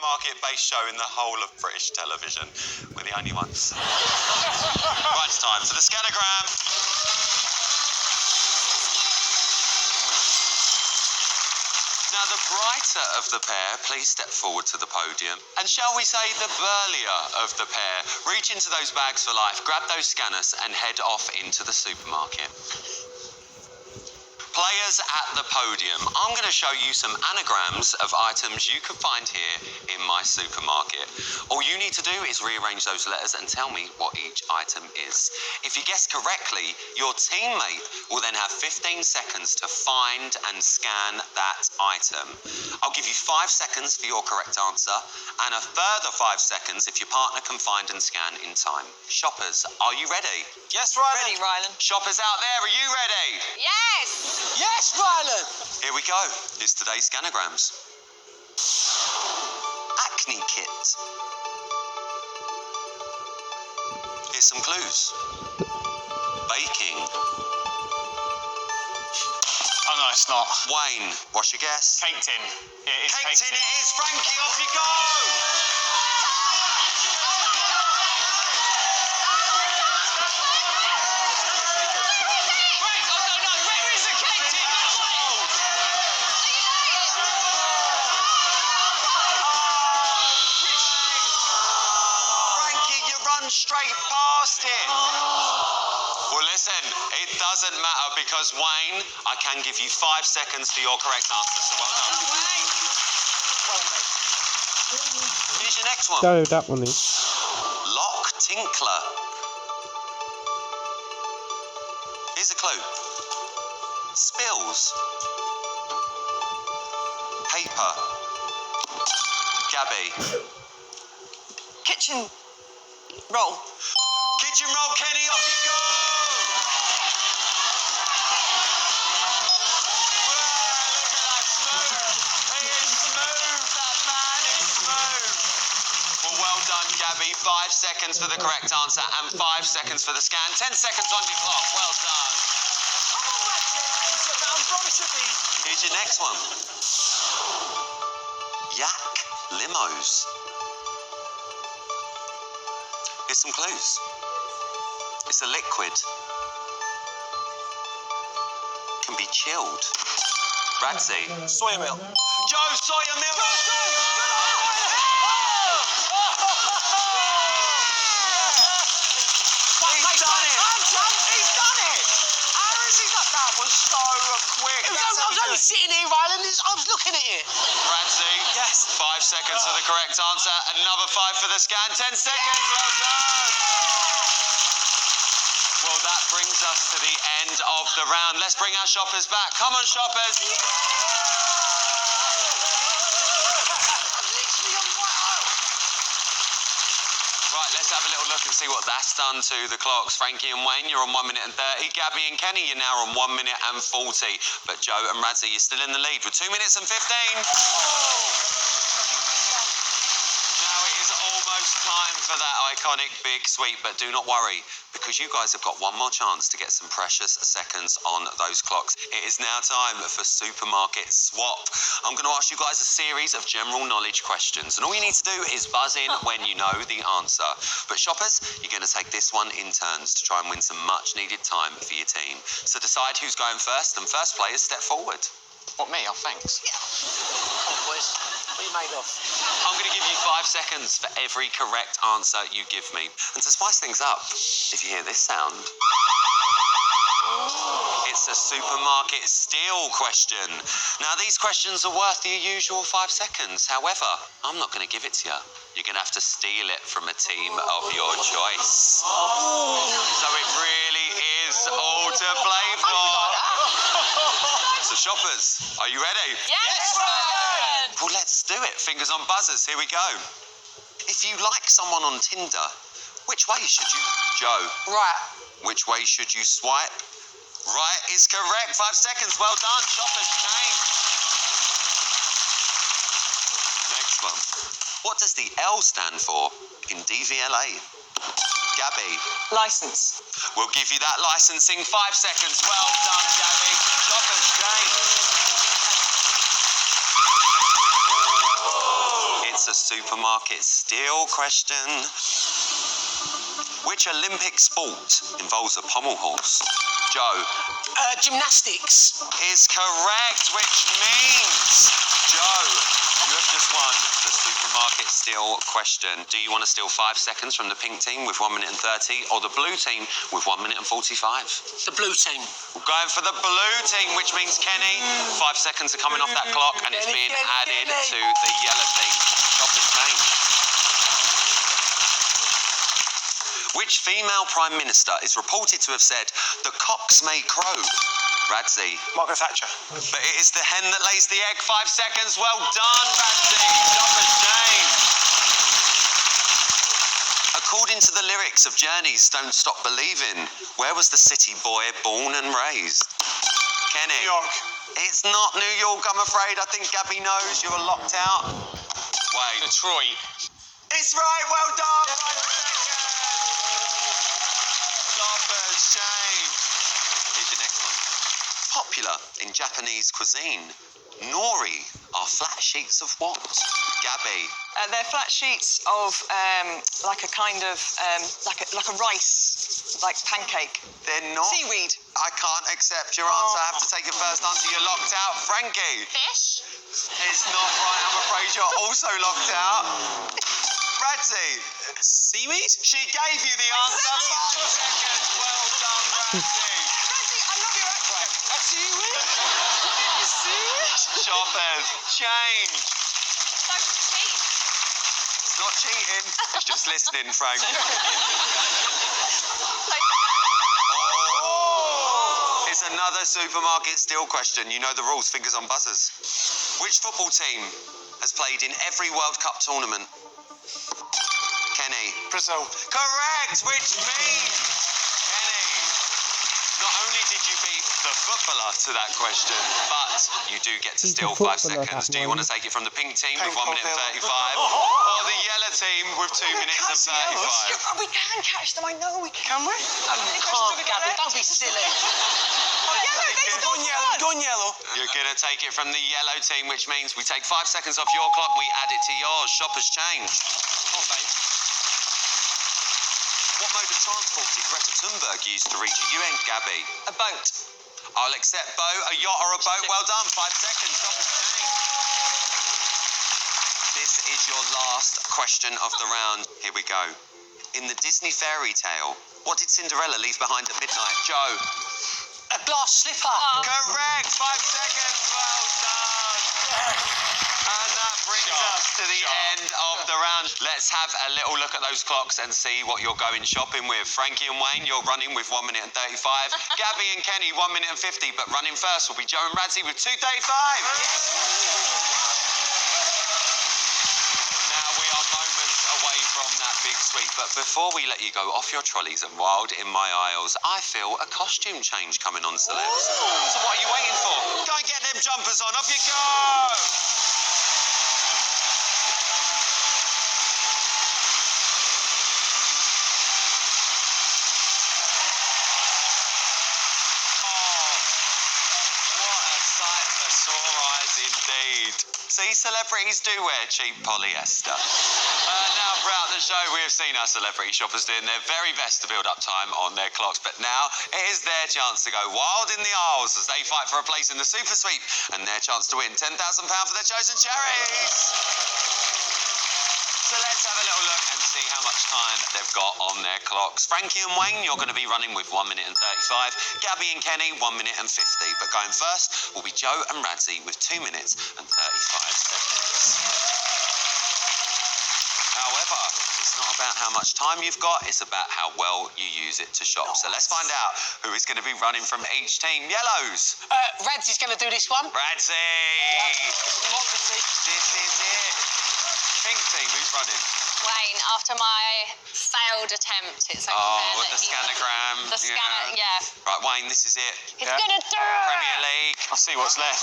supermarket-based show in the whole of British television. We're the only ones. Right, it's time for the Scanogram. Now, the brighter of the pair, please step forward to the podium. And shall we say the burlier of the pair, reach into those bags for life, grab those scanners and head off into the supermarket. Players at the podium, I'm going to show you some anagrams of items you can find here in my supermarket. All you need to do is rearrange those letters and tell me what each item is. If you guess correctly, your teammate will then have 15 seconds to find and scan that item. I'll give you 5 seconds for your correct answer and a further 5 seconds if your partner can find and scan in time. Shoppers, are you ready? Yes, Rylan. Ready, Rylan. Shoppers out there, are you ready? Yes! Yes, Rylan. Here we go. It's today's Scanograms. Acne kit. Here's some clues. Baking. Oh, no, it's not. Wayne, what's your guess? Cake tin. Yeah, it is Cake tin it is. Frankie, off you go. Straight past it. Well, listen, it doesn't matter because Wayne, I can give you 5 seconds for your correct answer. So well done. Here's your next one. No, that one is. Lock tinkler. Here's a clue. Spills. Paper. Gabby. Kitchen roll. Kitchen roll, Kenny, off you go! Well, look at that smooth. He is smooth. That man is smooth. Well done, Gabby. 5 seconds for the correct answer and 5 seconds for the scan. 10 seconds on your clock. Well done. Come on, Maxie. I'm promised to be. Here's your next one. Yak limos. Here's some clues. It's a liquid. Can be chilled. Radzi. Soya milk. Joe, soya milk. He's done it. He's done it. How has he done that? Was so quick. I was only sitting here, Rylan. I was looking at it. Radzi. Yes. 5 seconds for the correct answer. Another 5 for the scan. 10 seconds. Well done. Well, that brings us to the end of the round. Let's bring our shoppers back. Come on, shoppers. Right, let's have a little look and see what that's done to the clocks. Frankie and Wayne, you're on 1 minute and 30. Gabby and Kenny, you're now on 1 minute and 40. But Joe and Radzi, you're still in the lead with 2 minutes and 15. Now it is almost time for that iconic big sweep, but do not worry, because you guys have got one more chance to get some precious seconds on those clocks. It is now time for Supermarket Swap. I'm going to ask you guys a series of general knowledge questions, and all you need to do is buzz in when you know the answer. But shoppers, you're going to take this one in turns to try and win some much needed time for your team. So decide who's going first, and first players step forward. What, me? Oh, thanks. Yeah. Come on, boys. What are you made of? I'm going to give you 5 seconds for every correct answer you give me. And to spice things up, if you hear this sound, it's a supermarket steal question. Now, these questions are worth your usual 5 seconds. However, I'm not going to give it to you. You're going to have to steal it from a team of your choice. So it really is all to play for. So shoppers, are you ready? Yes, Ryan! Well, let's do it. Fingers on buzzers. Here we go. If you like someone on Tinder, which way should you... Joe. Right. Which way should you swipe? Right is correct. 5 seconds. Well done. Shoppers change. Next one. What does the L stand for in DVLA? Gabby. License. We'll give you that licensing. 5 seconds. Well done, Gabby. Shoppers change. It's a supermarket steal question. Which Olympic sport involves a pommel horse? Joe. Gymnastics. Is correct, which means, Joe, you have just won the supermarket steal question. Do you want to steal 5 seconds from the pink team with 1 minute and 30, or the blue team with 1 minute and 45? The blue team. We're going for the blue team, which means, Kenny, 5 seconds are coming off that clock, and it's being added to the yellow team. Shopper's change. Which female prime minister is reported to have said, "The cocks may crow"? Radzi. Margaret Thatcher. But it is the hen that lays the egg. 5 seconds. Well done, Radzi. Shopper's change. According to the lyrics of Journey's Don't Stop Believing, where was the city boy born and raised? Kenny. New York. It's not New York, I'm afraid. I think Gabby knows. You're locked out. Wait. Detroit. It's right. Well done. 5 seconds. Shopper's change. Here's your next one. Popular in Japanese cuisine, nori are flat sheets of what? Gabby. They're flat sheets of like a kind of like a rice, like pancake. They're not. Seaweed. I can't accept your answer. I have to take your first answer. You're locked out. Frankie. Fish. It's not right. I'm afraid you're also locked out. Radzi. Seaweed? She gave you the answer. 5 seconds. Well done, Radzi. Radzi, I love your accent. Seaweed? Seaweed? Shoppers, change. Don't cheat. It's not cheating. It's just listening, Frank. Oh. It's another supermarket steal question. You know the rules. Fingers on buzzers. Which football team has played in every World Cup tournament? Kenny. Brazil. Correct, which means, Kenny, not only did you beat the footballer to that question, but you do get to steal 5 seconds. Do you want to take it from the pink team with 1 minute and 35, or the yellow team with 2 minutes and 35? Yeah, we can catch them. I know we can. Can we? Can't, Gabby. Don't be silly. Go on yellow. Go on yellow. You're going to take it from the yellow team, which means we take 5 seconds off your clock, we add it to yours. Shoppers change. Come on, babe. What mode of transport did Greta Thunberg use to reach the UN, Gabby? A boat. I'll accept boat, a yacht or a boat. Well done, 5 seconds. Shoppers change. This is your last question of the round. Here we go. In the Disney fairy tale, what did Cinderella leave behind at midnight? Joe. A glass slipper. Correct. 5 seconds. Well done. And that brings us to the end of the round. Let's have a little look at those clocks and see what you're going shopping with. Frankie and Wayne, you're running with 1 minute and 35. Gabby and Kenny, 1 minute and 50. But running first will be Joe and Radzi with 2:35. Now we are moments away from that big sweep. But before we let you go off your trolleys and wild in my aisles, I feel a costume change coming on, celebs. So what are you waiting for? Go and get them jumpers on. Off you go. Indeed. See, celebrities do wear cheap polyester. Now, throughout the show, we have seen our celebrity shoppers doing their very best to build up time on their clocks, but now it is their chance to go wild in the aisles as they fight for a place in the Super Sweep and their chance to win £10,000 for their chosen charities. So let's have a little look and see how much time they've got on their clocks. Frankie and Wayne, you're going to be running with 1 minute and 35. Gabby and Kenny, 1 minute and 50. But going first will be Joe and Radzi with 2 minutes and 35 seconds. However, it's not about how much time you've got, it's about how well you use it to shop. So let's find out who is going to be running from each team. Yellows. Radzi's going to do this one. Radzi. Democracy. This is it. Pink team, who's running? Wayne, after my failed attempt, it's okay. Oh, the scanogram. The scanner, yeah. Right, Wayne, this is it. He's gonna do it! Premier League. I'll see what's left.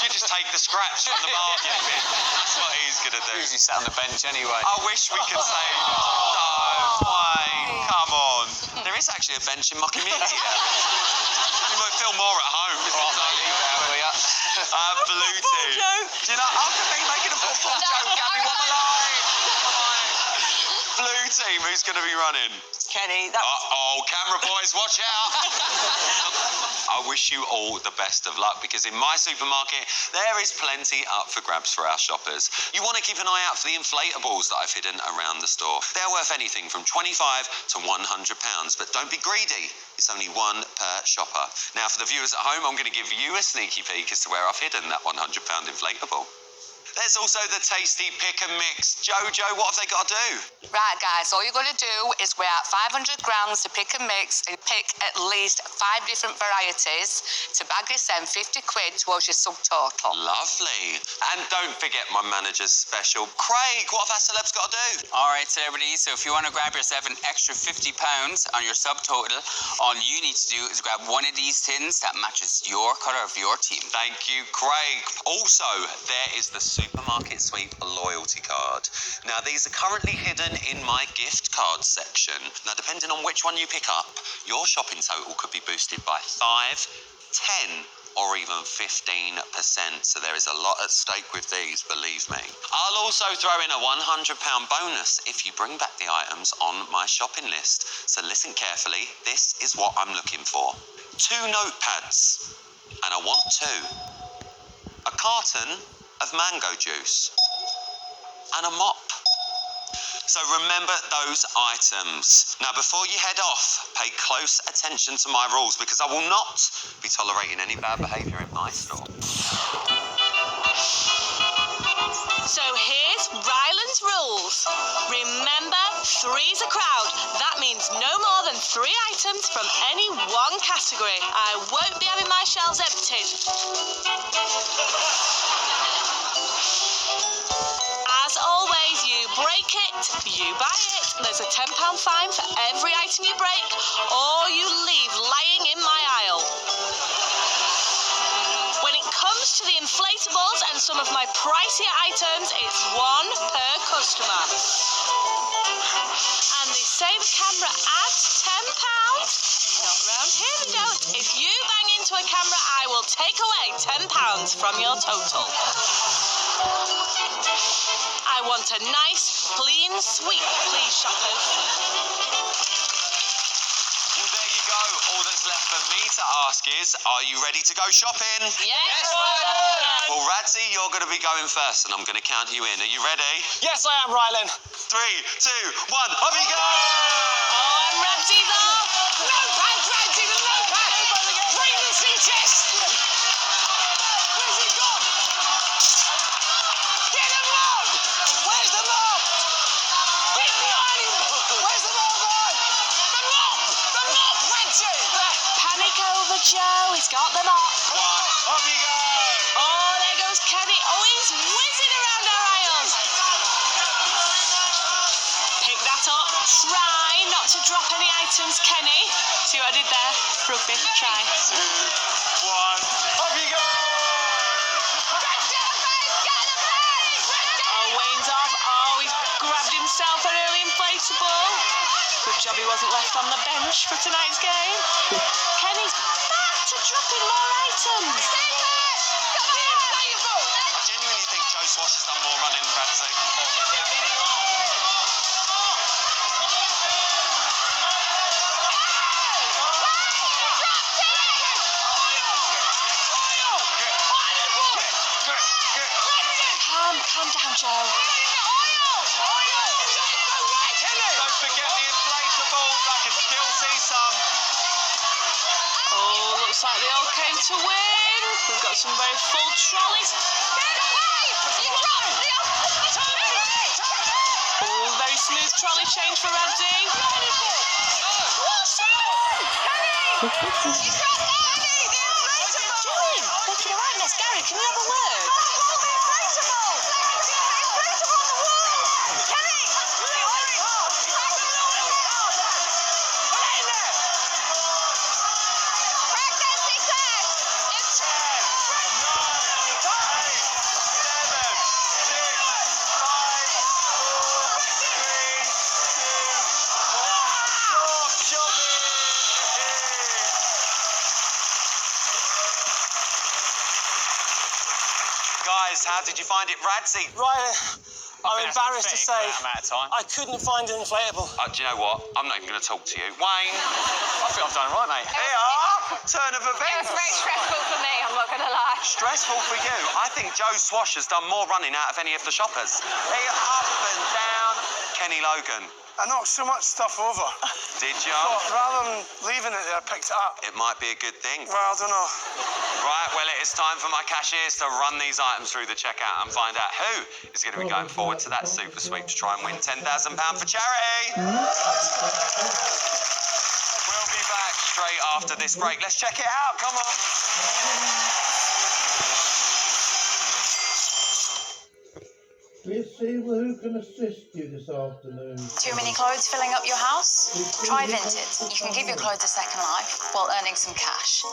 You just take the scraps from the bargain bin. That's what he's gonna do. Usually sat on the bench anyway. I wish we could say, no, Wayne, come on. There is actually a bench in my community. You might feel more at home. Blue team. Do you know, I could be making a football joke. Gabby, team? Who's going to be running? Kenny, that Uh-oh, camera boys, watch out! I wish you all the best of luck because in my supermarket, there is plenty up for grabs for our shoppers. You want to keep an eye out for the inflatables that I've hidden around the store. They're worth anything from £25 to £100, but don't be greedy. It's only one per shopper. Now, for the viewers at home, I'm going to give you a sneaky peek as to where I've hidden that £100 inflatable. There's also the tasty pick and mix. Jojo, what have they got to do? Right, guys, all you're going to do is weigh out 500 grams to pick and mix and pick at least 5 different varieties to bag this in 50 quid towards your subtotal. Lovely. And don't forget my manager's special. Craig, what have our celebs got to do? All right, celebrities, so if you want to grab yourself an extra £50 on your subtotal, all you need to do is grab one of these tins that matches your colour of your team. Thank you, Craig. Also, there is the Supermarket Sweep loyalty card. Now, these are currently hidden in my gift card section. Now, depending on which one you pick up, your shopping total could be boosted by 5, 10, or even 15%. So there is a lot at stake with these, believe me. I'll also throw in a £100 bonus if you bring back the items on my shopping list. So listen carefully, this is what I'm looking for. 2 notepads, and I want 2. A carton of mango juice, and a mop. So remember those items. Now, before you head off, pay close attention to my rules because I will not be tolerating any bad behaviour in my store. So here's Ryland's rules. Remember, 3's a crowd. That means no more than 3 items from any one category. I won't be having my shelves emptied. As always, you break it, you buy it. There's a £10 fine for every item you break or you leave lying in my aisle. When it comes to the inflatables and some of my pricier items, it's 1 per customer. And they say the camera adds £10. Not round here they don't. If you bang into a camera, I will take away £10 from your total. I want a nice, clean sweep, please, shoppers. Well, there you go. All that's left for me to ask is, are you ready to go shopping? Yes, Well, Radzi, you're going to be going first, and I'm going to count you in. Are you ready? Yes, I am, Ryland. 3, 2, 1, off you go! Oh, and Ramsey's off. Notepad, Radzi, the notepad! Pregnancy test! Where's he gone? Get him out! Where's the mop? Get behind him! Where's the mop gone? The mop! The mop, Radzi! Panic over Joe. He's got them up. Off you go! Oh, there goes Kenny. Oh, he's whizzing around our aisles. Pick that up. Try not to drop any items, Kenny. See what I did there? Rugby. Try. 2, 1, off you go! Oh, Wayne's off. Oh, he's grabbed himself an early inflatable. Good job he wasn't left on the bench for tonight's game. Kenny's back to dropping more items. I genuinely think Joe Swash has done more running than Radzi. Calm down, Joe. Don't forget the inflatables. I can still see some. Oh, looks like they all came to win. We've got some very full trolleys. Oh, very smooth trolley change for Radzi. Doing? Making a right mess. Gary, can you have a word? Guys, how did you find it, Radzi? Ryland, I'm embarrassed to say amount of time. I couldn't find an inflatable. Do you know what? I'm not even going to talk to you. Wayne, I think I've done right, mate. here are turn of It was events. very stressful for me, I'm not going to lie. Stressful for you. I think Joe Swash has done more running out of any of the shoppers. Hey, up and down. Kenny Logan. I knocked so much stuff over. Did you? But rather than leaving it there, I picked it up. It might be a good thing. Well, I don't know. Right, well, it is time for my cashiers to run these items through the checkout and find out who is going to be going forward to that super sweep to try and win £10,000 for charity. We'll be back straight after this break. Let's check it out. Come on. Please see who can assist you this afternoon. Too many clothes filling up your house? Try Vinted. You can give your clothes a second life while earning some cash.